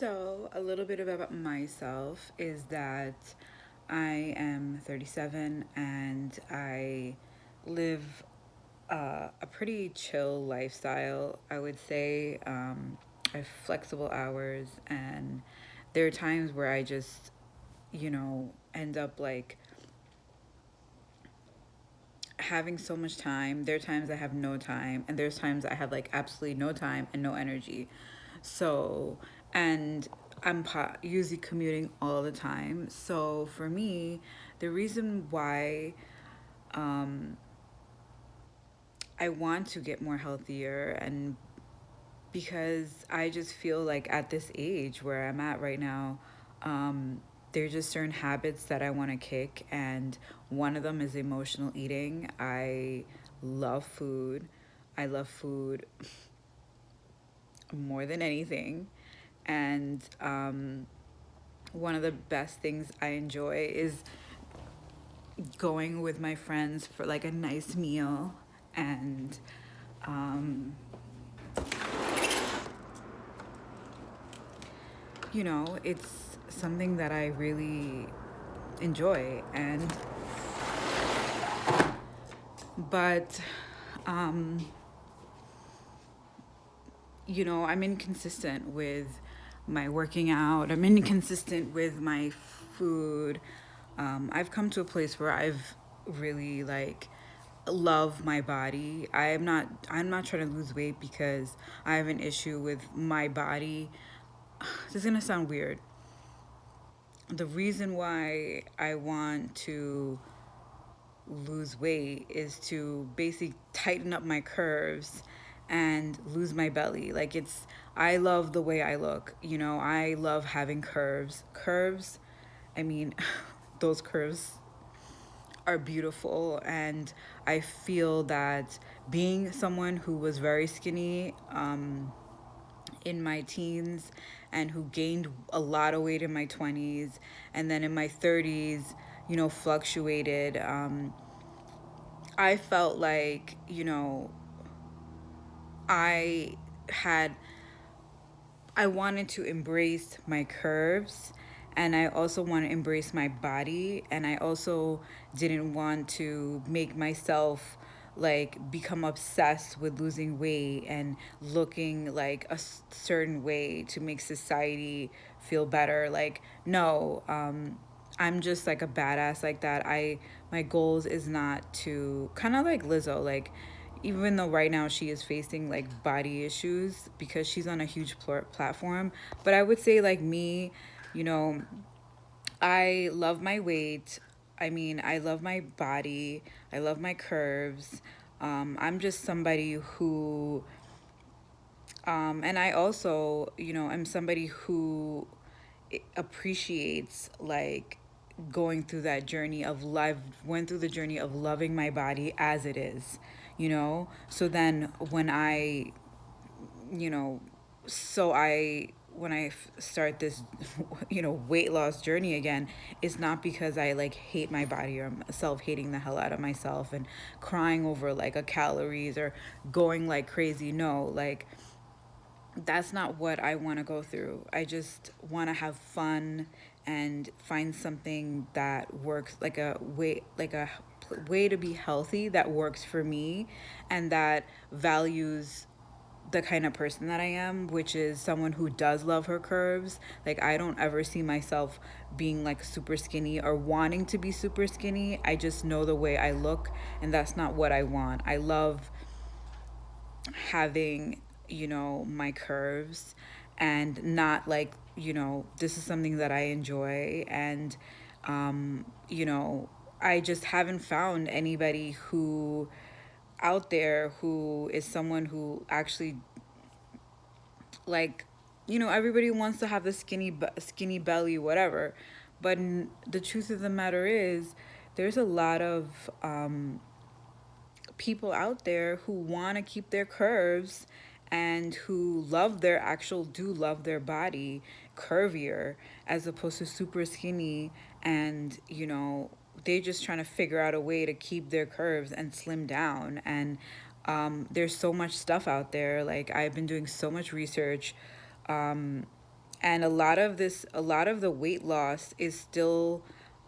So, a little bit about myself is that I am 37 and I live a pretty chill lifestyle, I would say. I have flexible hours, and there are times where I just, end up like having so much time. There are times I have no time, and there's times I have like absolutely no time and no energy. So, and usually commuting all the time. So for me, the reason why um, I want to get more healthier and because I just feel like at this age where I'm at right now, there's just certain habits that I want to kick, and one of them is emotional eating. I love food. I love food more than anything, and one of the best things I enjoy is going with my friends for like a nice meal and um, it's something that I really enjoy. And but um, I'm inconsistent with my working out. I'm inconsistent with my food. I've come to a place where I've really like love my body. I'm not trying to lose weight because I have an issue with my body. This is gonna sound weird. The reason why I want to lose weight is to basically tighten up my curves and lose my belly. I love the way I look. I love having curves. I mean, those curves are beautiful, and I feel that being someone who was very skinny in my teens and who gained a lot of weight in my 20s and then in my 30s, fluctuated. I felt like, I had, I wanted to embrace my curves, and I also want to embrace my body, and I also didn't want to make myself like become obsessed with losing weight and looking like a certain way to make society feel better. Like, no, I'm just like a badass like that. My goals is not to kind of like Lizzo, like even though right now she is facing like body issues because she's on a huge platform, but I would say like me, you know, I love my weight. I mean, I love my body. I love my curves. I'm just somebody who and I also, am somebody who appreciates like going through that journey of life, went through the journey of loving my body as it is, So then when I, you know, so I, when start this, weight loss journey again, it's not because I like hate my body or I'm self hating the hell out of myself and crying over like a calories or going like crazy. No, like that's not what I want to go through. I just want to have fun and find something that works like a way to be healthy that works for me and that values the kind of person that I am, which is someone who does love her curves. Like, I don't ever see myself being like super skinny or wanting to be super skinny. I just know the way I look, and that's not what I want. I love having, my curves and not like, this is something that I enjoy. And, you know, I just haven't found anybody who out there who is someone who actually like, everybody wants to have the skinny belly, whatever. But the truth of the matter is, there's a lot of people out there who want to keep their curves and who do love their body curvier as opposed to super skinny, and they just trying to figure out a way to keep their curves and slim down. And there's so much stuff out there. Like, I've been doing so much research And a lot of the weight loss is still,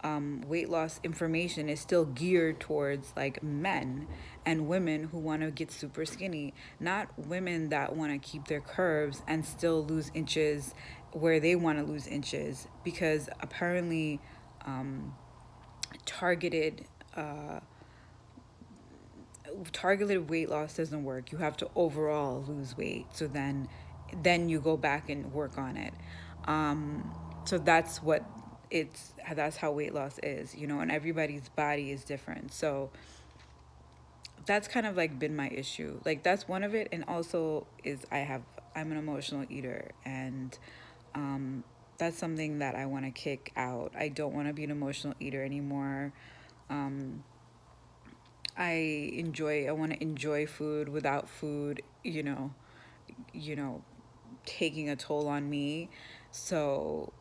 weight loss information is still geared towards like men and women who want to get super skinny, not women that want to keep their curves and still lose inches where they want to lose inches, because apparently, um, targeted uh, targeted weight loss doesn't work. You have to overall lose weight. So then you go back and work on it. So that's how weight loss is, and everybody's body is different. So that's kind of like been my issue. Like that's one of it, and also is I'm an emotional eater, and that's something that I want to kick out. I don't want to be an emotional eater anymore. Um, I want to enjoy food without food, you know, taking a toll on me. So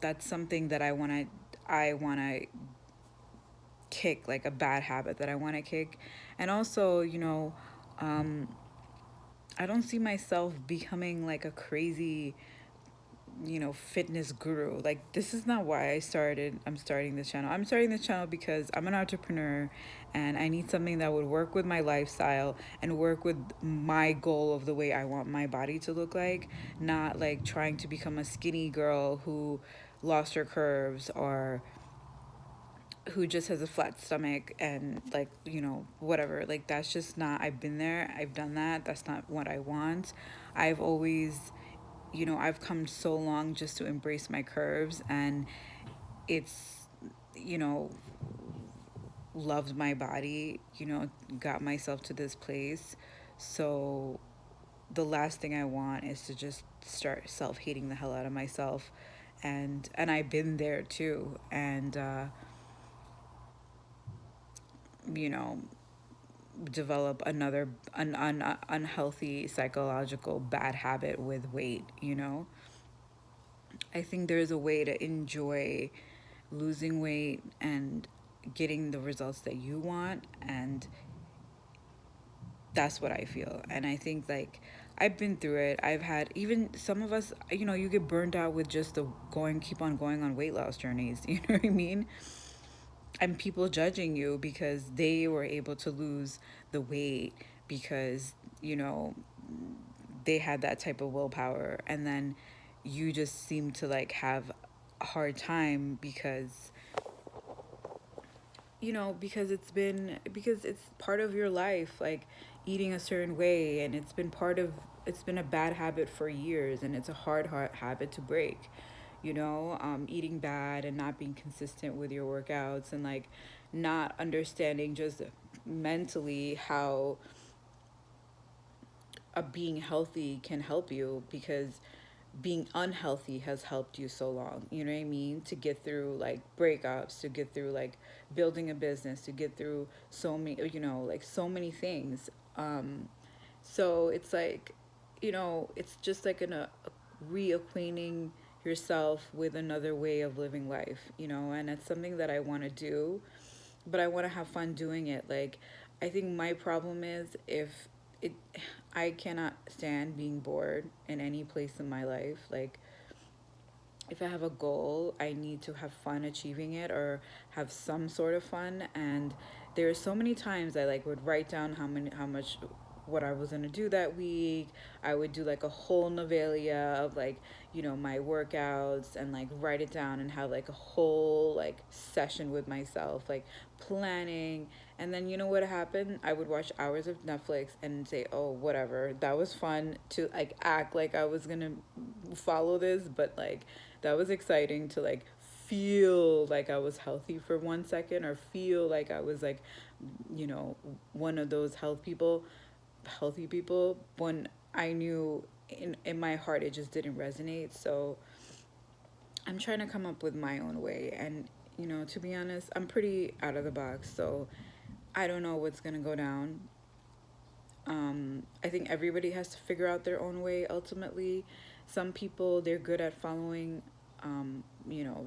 that's something that I want to kick, like a bad habit that I want to kick. And also, um I don't see myself becoming like a crazy, fitness guru. Like this is not why I'm starting this channel. I'm starting this channel because I'm an entrepreneur and I need something that would work with my lifestyle and work with my goal of the way I want my body to look like, not like trying to become a skinny girl who lost her curves, or who just has a flat stomach and like, whatever. Like that's just not, I've been there, I've done that. That's not what I want. I've always, I've come so long just to embrace my curves, and it's, you know, loved my body, got myself to this place. So the last thing I want is to just start self-hating the hell out of myself. And I've been there too. And you know, develop another unhealthy psychological bad habit with weight. I think there's a way to enjoy losing weight and getting the results that you want, and that's what I feel. And I think like I've been through it. I've had, even some of us, you get burned out with just the keep on going on weight loss journeys. You know what I mean? And people judging you because they were able to lose the weight because, you know, they had that type of willpower, and then you just seem to like have a hard time because, because it's part of your life, like eating a certain way, and it's been a bad habit for years, and it's a hard habit to break. Eating bad and not being consistent with your workouts, and like not understanding just mentally how being healthy can help you, because being unhealthy has helped you so long, you know what I mean, to get through like breakups, to get through like building a business, to get through so many, like so many things. So it's like, it's just like reacquainting yourself with another way of living life, and it's something that I want to do, but I want to have fun doing it. Like, I think my problem is if it, I cannot stand being bored in any place in my life. Like, if I have a goal, I need to have fun achieving it, or have some sort of fun. And there are so many times I like would write down how much, what I was gonna do that week. I would do like a whole novelia of like, my workouts, and like write it down and have like a whole like session with myself, like planning. And then you know what happened? I would watch hours of Netflix and say, oh, whatever. That was fun to like act like I was gonna follow this, but like that was exciting to like feel like I was healthy for 1 second, or feel like I was like, you know, one of those healthy people, when I knew in my heart it just didn't resonate. So I'm trying to come up with my own way. And, to be honest, I'm pretty out of the box. So I don't know what's going to go down. I think everybody has to figure out their own way ultimately. Some people, they're good at following,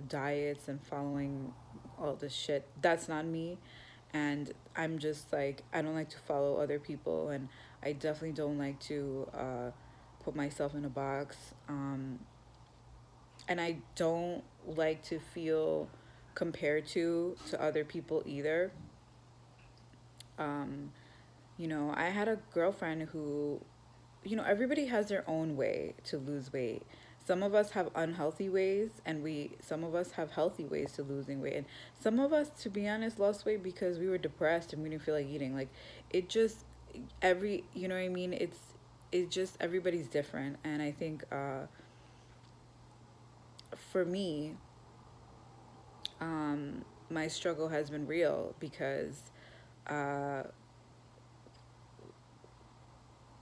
diets and following all this shit. That's not me. And I'm just like, I don't like to follow other people. And I definitely don't like to put myself in a box. and I don't like to feel compared to other people either. Um, I had a girlfriend who, everybody has their own way to lose weight. Some of us have unhealthy ways, and some of us have healthy ways to losing weight. And some of us, to be honest, lost weight because we were depressed and we didn't feel like eating. Like, it just, you know what I mean? It's just everybody's different. And I think, for me, my struggle has been real uh,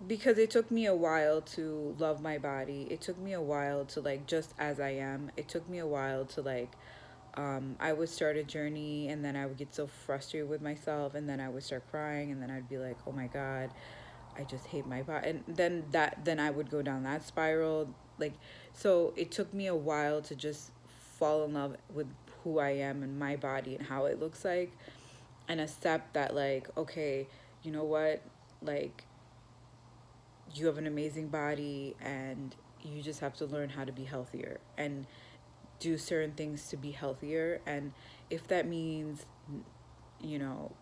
because it took me a while to love my body. It took me a while to like just as I am. It took me a while to like I would start a journey and then I would get so frustrated with myself and then I would start crying and then I'd be like, "Oh my god, I just hate my body." And then I would go down that spiral like so it took me a while to just fall in love with who I am and my body and how it looks like and accept that like, okay, you know what? Like you have an amazing body and you just have to learn how to be healthier and do certain things to be healthier. And if that means,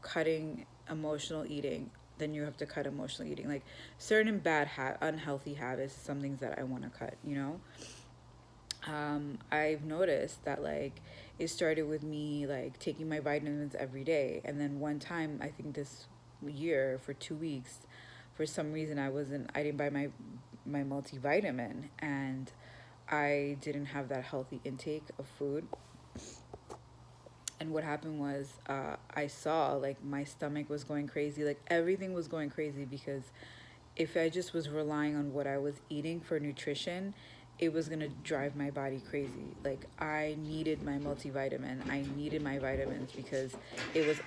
cutting emotional eating, then you have to cut emotional eating. Like certain unhealthy habits, some things that I want to cut. I've noticed that like it started with me like taking my vitamins every day. And then one time, I think this year for 2 weeks, for some reason I didn't buy my multivitamin and I didn't have that healthy intake of food. And what happened was I saw like my stomach was going crazy, like everything was going crazy because if I just was relying on what I was eating for nutrition, it was gonna drive my body crazy. Like I needed my multivitamin, I needed my vitamins because it was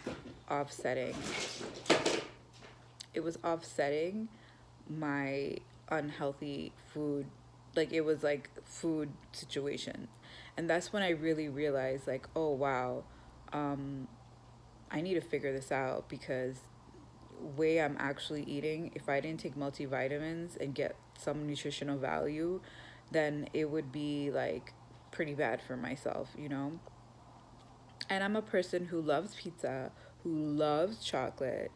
offsetting. It was offsetting my unhealthy food, like it was like food situation. And that's when I really realized like, oh wow, um I need to figure this out because way I'm actually eating, if I didn't take multivitamins and get some nutritional value, then it would be like pretty bad for myself. And I'm a person who loves pizza, who loves chocolate,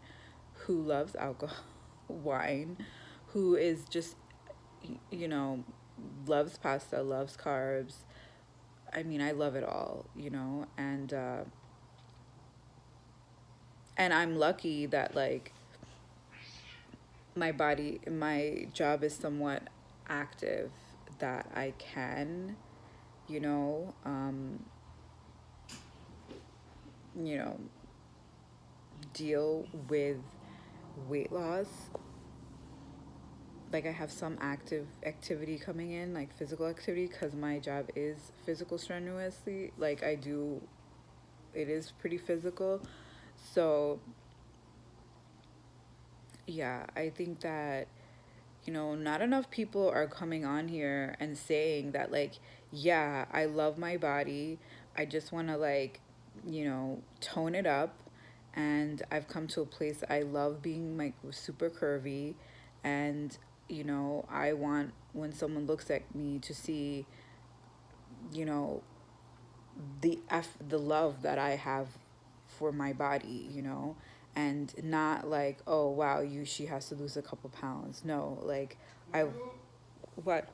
who loves alcohol, wine, who is just, you know, loves pasta, loves carbs. I mean, I love it all. And I'm lucky that like my job is somewhat active, that I can, you know, um, you know, deal with weight loss. Like I have some active activity coming in, like physical activity, because my job is physical strenuously. Like it is pretty physical. So yeah, I think that not enough people are coming on here and saying that, like, yeah, I love my body. I just want to, like, tone it up. And I've come to a place I love being, like, super curvy. And, I want when someone looks at me to see, you know, the love that I have for my body. And not like, oh wow, she has to lose a couple pounds. No, like I what?